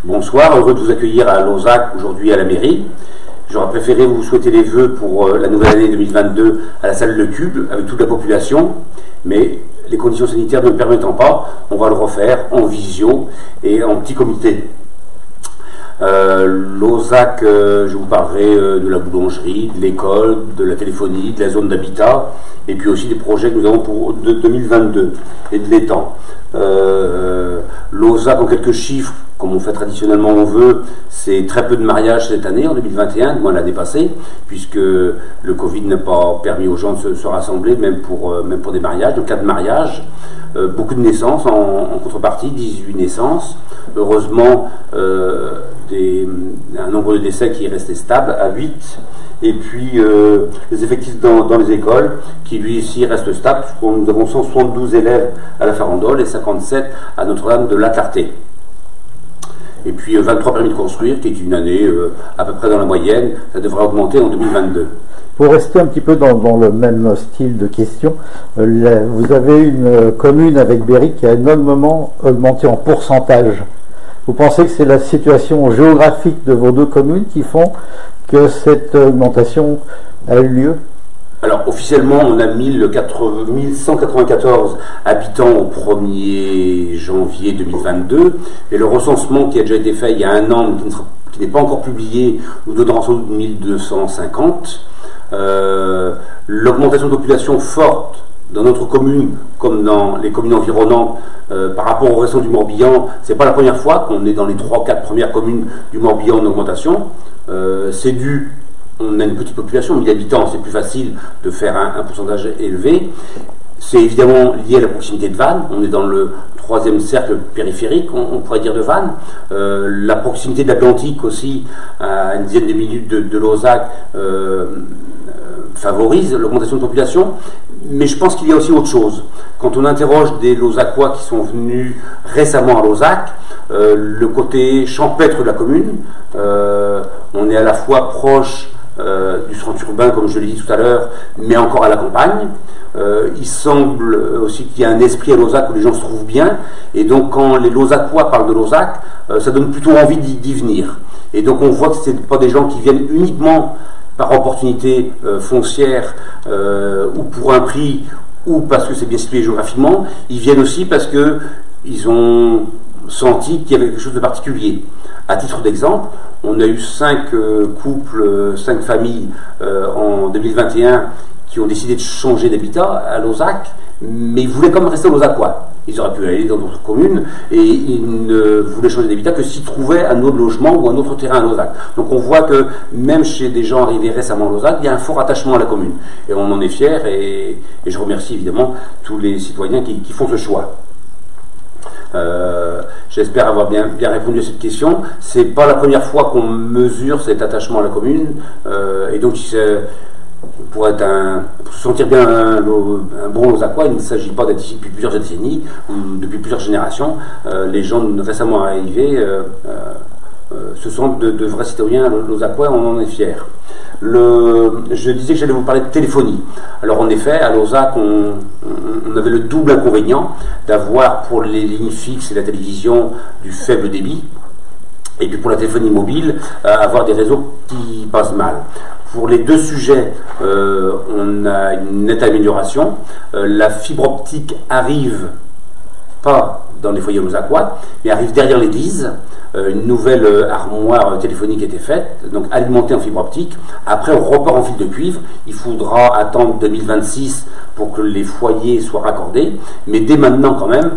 Bonsoir, heureux de vous accueillir à Lauzac, aujourd'hui à la mairie. J'aurais préféré vous souhaiter les vœux pour la nouvelle année 2022 à la salle Le Cube, avec toute la population, mais les conditions sanitaires ne le permettant pas, on va le refaire en visio et en petit comité. Lauzac, je vous parlerai de la boulangerie, de l'école, de la téléphonie, de la zone d'habitat, et puis aussi des projets que nous avons pour 2022 et de l'étang. Lauzac, en quelques chiffres, comme on fait traditionnellement on veut, c'est très peu de mariages cette année, en 2021, moins l'année passée, puisque le Covid n'a pas permis aux gens de se rassembler, même pour des mariages, donc 4 mariages, beaucoup de naissances en contrepartie, 18 naissances, heureusement un nombre de décès qui est resté stable à 8, et puis les effectifs dans les écoles qui lui ici restent stables. Nous avons 172 élèves à la Farandole et 57 à Notre-Dame de la Clarté. Et puis 23 permis de construire, qui est une année à peu près dans la moyenne. Ça devrait augmenter en 2022. Pour rester un petit peu dans le même style de question, vous avez une commune avec Berry qui a énormément augmenté en pourcentage. Vous pensez que c'est la situation géographique de vos deux communes qui font que cette augmentation a eu lieu? Alors, officiellement, on a 1194 habitants au 1er janvier 2022, et le recensement qui a déjà été fait il y a un an, qui n'est pas encore publié, nous donnera sans doute 1250. L'augmentation de population forte dans notre commune, comme dans les communes environnantes, par rapport au restant du Morbihan, c'est pas la première fois qu'on est dans les 3-4 premières communes du Morbihan en augmentation. C'est dû, on a une petite population, 1000 habitants, c'est plus facile de faire un pourcentage élevé. C'est évidemment lié à la proximité de Vannes, on est dans le 3e cercle périphérique, on pourrait dire, de Vannes. La proximité de l'Atlantique aussi, à une dizaine de minutes de Lauzac, favorise l'augmentation de population, mais je pense qu'il y a aussi autre chose. Quand on interroge des Lauzacois qui sont venus récemment à Lauzac, le côté champêtre de la commune, on est à la fois proche du centre urbain, comme je l'ai dit tout à l'heure, mais encore à la campagne. Il semble aussi qu'il y a un esprit à Lauzac où les gens se trouvent bien, et donc quand les Lauzacois parlent de Lauzac, ça donne plutôt envie d'y venir. Et donc on voit que ce n'est pas des gens qui viennent uniquement par opportunité foncière ou pour un prix ou parce que c'est bien situé géographiquement, ils viennent aussi parce qu'ils ont senti qu'il y avait quelque chose de particulier. À titre d'exemple, on a eu 5 couples, 5 familles en 2021 qui ont décidé de changer d'habitat à Lauzac, mais ils voulaient quand même rester Lauzacois. Ils auraient pu aller dans d'autres communes et ils ne voulaient changer d'habitat que s'ils trouvaient un autre logement ou un autre terrain à Lauzac. Donc on voit que même chez des gens arrivés récemment à Lauzac, il y a un fort attachement à la commune. Et on en est fiers et je remercie évidemment tous les citoyens qui font ce choix. J'espère avoir bien répondu à cette question. C'est pas la première fois qu'on mesure cet attachement à la commune et donc pour se sentir bien un bon Lauzacois, il ne s'agit pas d'être ici depuis plusieurs décennies ou depuis plusieurs générations. Les gens récemment arrivés se sentent de vrais citoyens Lauzacois, on en est fiers. Je disais que j'allais vous parler de téléphonie. Alors en effet, à Lauzac, on avait le double inconvénient d'avoir pour les lignes fixes et la télévision du faible débit, et puis pour la téléphonie mobile, avoir des réseaux qui passent mal. Pour les deux sujets, on a une nette amélioration. La fibre optique arrive pas dans les foyers lauzacois, mais arrive derrière l'église. Une nouvelle armoire téléphonique a été faite, donc alimentée en fibre optique. Après, on repart en fil de cuivre. Il faudra attendre 2026 pour que les foyers soient raccordés. Mais dès maintenant, quand même,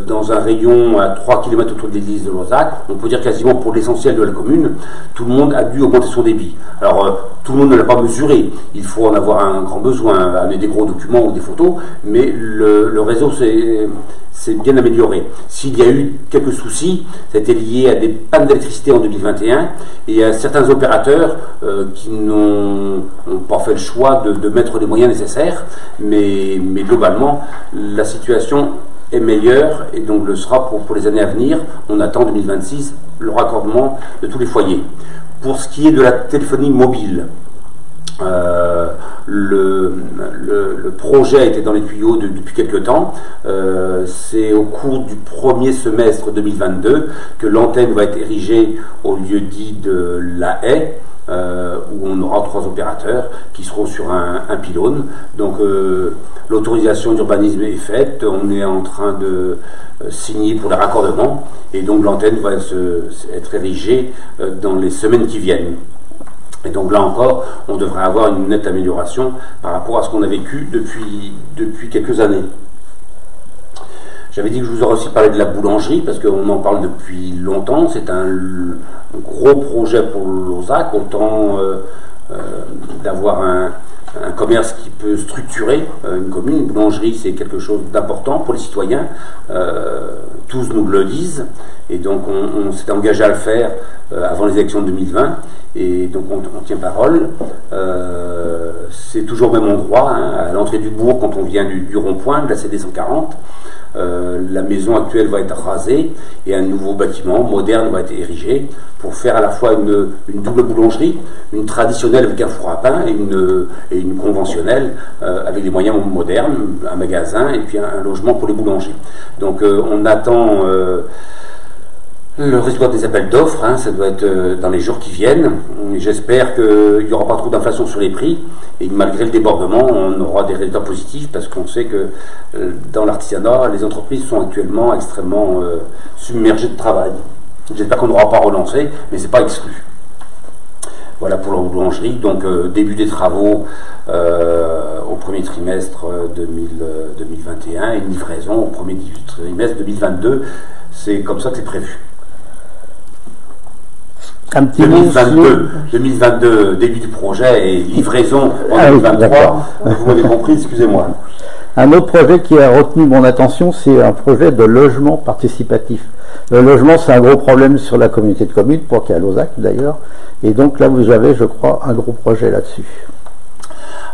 dans un rayon à 3 km autour de l'église de Lauzac, on peut dire quasiment pour l'essentiel de la commune, tout le monde a dû augmenter son débit. Alors, tout le monde ne l'a pas mesuré. Il faut en avoir un grand besoin, amener des gros documents ou des photos, mais le réseau c'est bien amélioré. S'il y a eu quelques soucis, ça a été lié à des pannes d'électricité en 2021 et à certains opérateurs qui n'ont pas fait le choix de mettre les moyens nécessaires, mais globalement, la situation est meilleure et donc le sera pour les années à venir. On attend 2026 le raccordement de tous les foyers. Pour ce qui est de la téléphonie mobile, le projet était dans les tuyaux depuis quelques temps. C'est au cours du premier semestre 2022 que l'antenne va être érigée au lieu dit de La Haye, où on aura 3 opérateurs qui seront sur un pylône. Donc l'autorisation d'urbanisme est faite, on est en train de signer pour le raccordement, et donc l'antenne va être érigée dans les semaines qui viennent. Et donc là encore, on devrait avoir une nette amélioration par rapport à ce qu'on a vécu depuis quelques années. J'avais dit que je vous aurais aussi parlé de la boulangerie, parce qu'on en parle depuis longtemps. C'est un gros projet pour Lauzac, autant d'avoir un commerce qui peut structurer une commune. Une boulangerie, c'est quelque chose d'important pour les citoyens. Tous nous le disent. Et donc on s'est engagé à le faire avant les élections de 2020. Et donc on tient parole. C'est toujours au même endroit, hein, à l'entrée du bourg, quand on vient du rond-point, de la CD 140. La maison actuelle va être rasée et un nouveau bâtiment moderne va être érigé pour faire à la fois une double boulangerie, une traditionnelle avec un four à pain et une conventionnelle avec des moyens modernes, un magasin et puis un logement pour les boulangers. Donc on attend le résultat des appels d'offres, hein, ça doit être dans les jours qui viennent. J'espère qu'il n'y aura pas trop d'inflation sur les prix et que malgré le débordement, on aura des résultats positifs, parce qu'on sait que dans l'artisanat, les entreprises sont actuellement extrêmement submergées de travail. J'espère qu'on n'aura pas relancé, mais c'est pas exclu. Voilà pour la boulangerie. Donc début des travaux au premier trimestre 2021 et une livraison au premier trimestre 2022. C'est comme ça que c'est prévu. Un petit 2022, début du projet, et livraison en 2023. Vous m'avez compris, excusez-moi. Un autre projet qui a retenu mon attention, c'est un projet de logement participatif. Le logement, c'est un gros problème sur la communauté de communes, pour qu'à Lauzac d'ailleurs. Et donc là, vous avez, je crois, un gros projet là-dessus.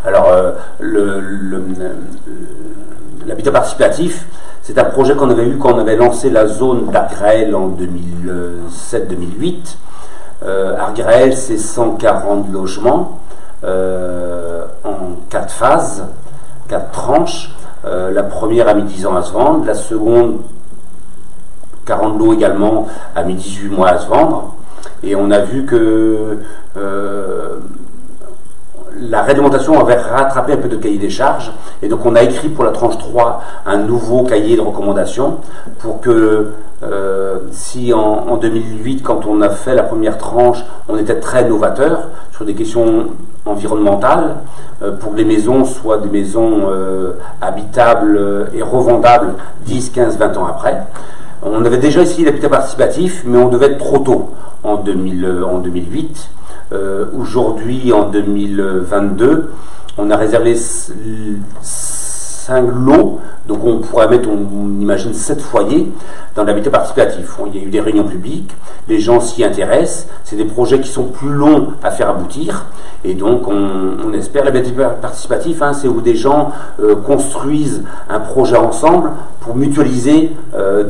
Alors, l'habitat participatif, c'est un projet qu'on avait eu quand on avait lancé la zone d'Argraël en 2007-2008. Argraël, c'est 140 logements en 4 phases, 4 tranches. La première a mis 10 ans à se vendre, la seconde, 40 lots également, a mis 18 mois à se vendre. Et on a vu que la réglementation avait rattrapé un peu de cahier des charges, et donc on a écrit pour la tranche 3 un nouveau cahier de recommandations pour que si en 2008, quand on a fait la première tranche, on était très novateur sur des questions environnementales, pour que les maisons soient des maisons habitables et revendables 10, 15, 20 ans après. On avait déjà essayé l'habitat participatif, mais on devait être trop tôt en 2008. Aujourd'hui, en 2022, on a réservé 5 lots, donc on pourrait mettre, on imagine, 7 foyers dans l'habitat participatif. Il y a eu des réunions publiques, les gens s'y intéressent, c'est des projets qui sont plus longs à faire aboutir, et donc on espère. L'habitat participatif, hein, c'est où des gens construisent un projet ensemble pour mutualiser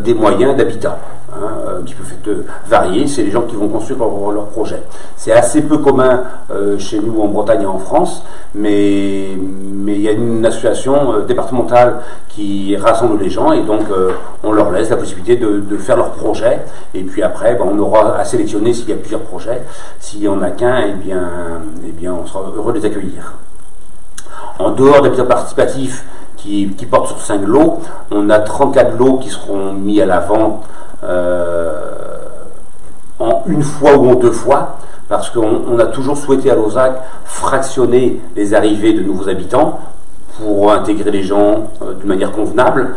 des moyens d'habitat. Qui peut varier, c'est les gens qui vont construire leur projet. C'est assez peu commun chez nous en Bretagne et en France, mais il y a une association départementale qui rassemble les gens, et donc on leur laisse la possibilité de faire leur projet, et puis après on aura à sélectionner s'il y a plusieurs projets. S'il n'y en a qu'un, eh bien on sera heureux de les accueillir. En dehors de l'habitat participatif qui porte sur 5 lots, on a 34 lots qui seront mis à la vente en une fois ou en 2 fois, parce qu'on a toujours souhaité à Lauzac fractionner les arrivées de nouveaux habitants pour intégrer les gens d'une manière convenable,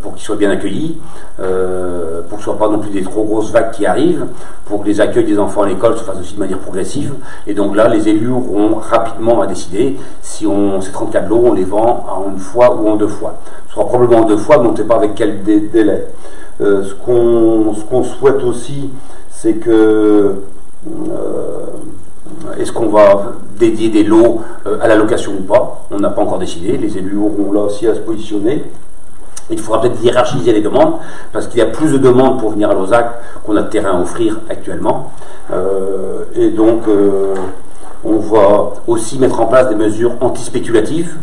pour qu'ils soient bien accueillis, pour que ce ne soit pas non plus des trop grosses vagues qui arrivent, pour que les accueils des enfants à l'école se fassent aussi de manière progressive. Et donc là, les élus auront rapidement à décider si ces 34 lots, on les vend en une fois ou en 2 fois. Ce sera probablement en 2 fois, mais on ne sait pas avec quel délai. Ce qu'on souhaite aussi, c'est que est-ce qu'on va dédier des lots à la location ou pas? On n'a pas encore décidé, les élus auront là aussi à se positionner. Il faudra peut-être hiérarchiser les demandes, parce qu'il y a plus de demandes pour venir à Lauzac qu'on a de terrain à offrir actuellement. Et donc On va aussi mettre en place des mesures anti-spéculatives,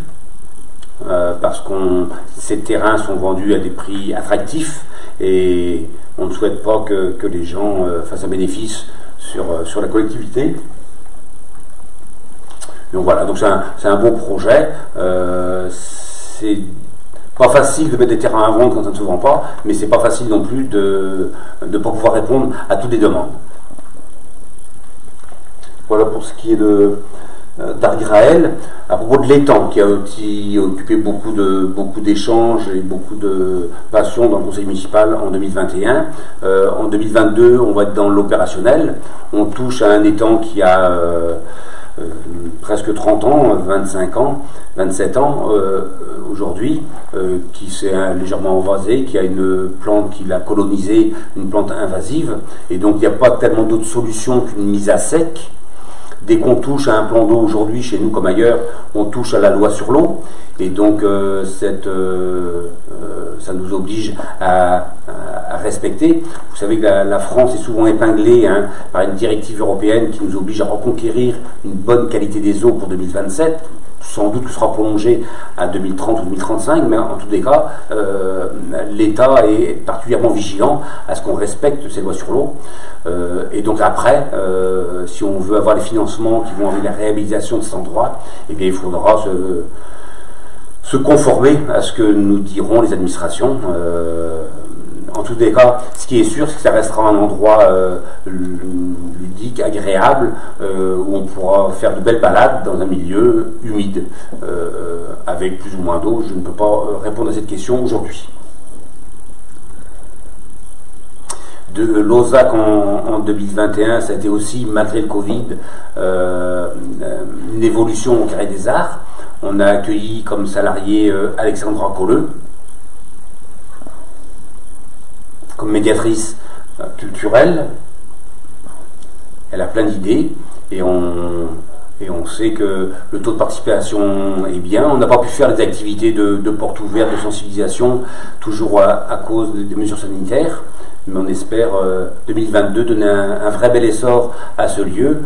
parce que ces terrains sont vendus à des prix attractifs et on ne souhaite pas que les gens fassent un bénéfice sur la collectivité. Donc voilà, donc c'est un beau projet. C'est pas facile de mettre des terrains à vendre quand ça ne se vend pas, mais c'est pas facile non plus de ne pas pouvoir répondre à toutes les demandes. Voilà pour ce qui est d'Argraël. À propos de l'étang, qui a aussi occupé beaucoup d'échanges et beaucoup de passion dans le conseil municipal en 2021. En 2022, on va être dans l'opérationnel. On touche à un étang qui a presque 30 ans, 25 ans, 27 ans aujourd'hui, qui s'est légèrement envasé, qui a une plante qui l'a colonisée, une plante invasive, et donc il n'y a pas tellement d'autres solutions qu'une mise à sec. Dès qu'on touche à un plan d'eau aujourd'hui, chez nous comme ailleurs, on touche à la loi sur l'eau, et donc ça nous oblige à respecter. Vous savez que la France est souvent épinglée par une directive européenne qui nous oblige à reconquérir une bonne qualité des eaux pour 2027. Sans doute que ce sera prolongé à 2030 ou 2035, mais en tous les cas, l'État est particulièrement vigilant à ce qu'on respecte ces lois sur l'eau. Et donc après, si on veut avoir les financements qui vont avec la réhabilitation de cet endroit, eh bien il faudra se conformer à ce que nous diront les administrations. En tous les cas, ce qui est sûr, c'est que ça restera un endroit ludique, agréable, où on pourra faire de belles balades dans un milieu humide, avec plus ou moins d'eau. Je ne peux pas répondre à cette question aujourd'hui. De Lauzac en 2021, ça a été aussi, malgré le Covid, une évolution au Carré des Arts. On a accueilli comme salarié Alexandra Colleux, comme médiatrice culturelle. Elle a plein d'idées et on sait que le taux de participation est bien. On n'a pas pu faire des activités de porte ouverte, de sensibilisation, toujours à cause des mesures sanitaires, mais on espère 2022 donner un vrai bel essor à ce lieu,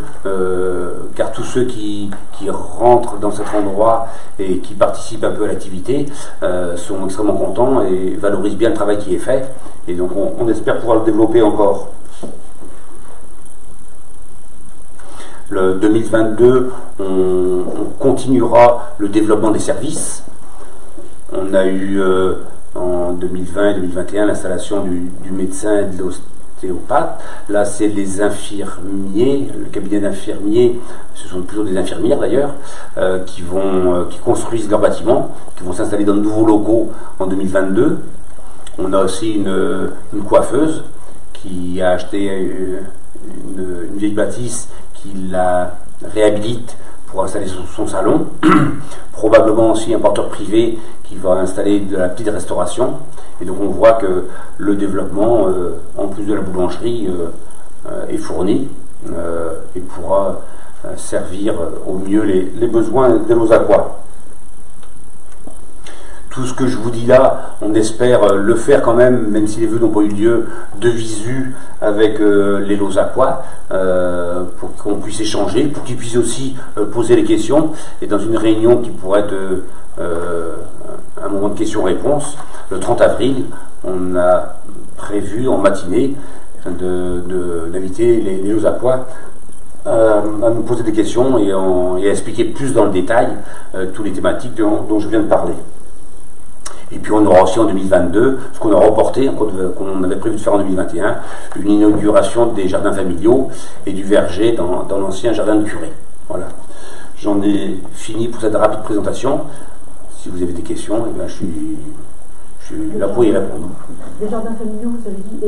car tous ceux qui rentrent dans cet endroit et qui participent un peu à l'activité sont extrêmement contents et valorisent bien le travail qui est fait, et donc on espère pouvoir le développer encore. Le 2022, on continuera le développement des services. On a eu en 2020 et 2021 l'installation du médecin et de l'ostéopathe. Là, c'est les infirmiers, le cabinet d'infirmiers, ce sont plutôt des infirmières d'ailleurs, qui construisent leur bâtiment, qui vont s'installer dans de nouveaux locaux en 2022. On a aussi une coiffeuse qui a acheté une vieille bâtisse qui la réhabilite pour installer son salon. Probablement aussi un porteur privé qui va installer de la petite restauration. Et donc on voit que le développement, en plus de la boulangerie, est fourni et pourra servir au mieux les besoins de nos aquas. Tout ce que je vous dis là, on espère le faire quand même si les vœux n'ont pas eu lieu, de visu avec les Lauzacois, pour qu'on puisse échanger, pour qu'ils puissent aussi poser les questions. Et dans une réunion qui pourrait être un moment de questions-réponses, le 30 avril, on a prévu en matinée d'inviter les Lauzacois à nous poser des questions et à expliquer plus dans le détail toutes les thématiques dont je viens de parler. Et puis on aura aussi en 2022, ce qu'on a reporté, qu'on avait prévu de faire en 2021, une inauguration des jardins familiaux et du verger dans l'ancien jardin de Curé. Voilà. J'en ai fini pour cette rapide présentation. Si vous avez des questions, eh bien, je suis là pour y répondre. Les jardins familiaux, vous avez dit,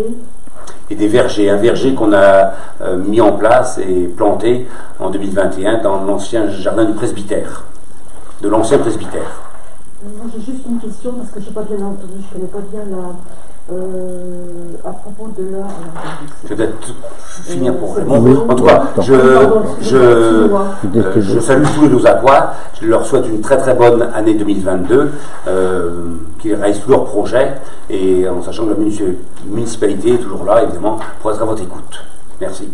et des vergers. Un verger qu'on a mis en place et planté en 2021 dans l'ancien jardin du presbytère, de l'ancien presbytère. Moi j'ai juste une question parce que je n'ai pas bien entendu, je ne connais pas bien à propos de l'art. Je vais peut-être finir pour répondre. En tout cas, je salue tous les Lauzacois, je leur souhaite une très très bonne année 2022, qu'ils réalisent tous leurs projets, et en sachant que la municipalité est toujours là, évidemment, pour être à votre écoute. Merci.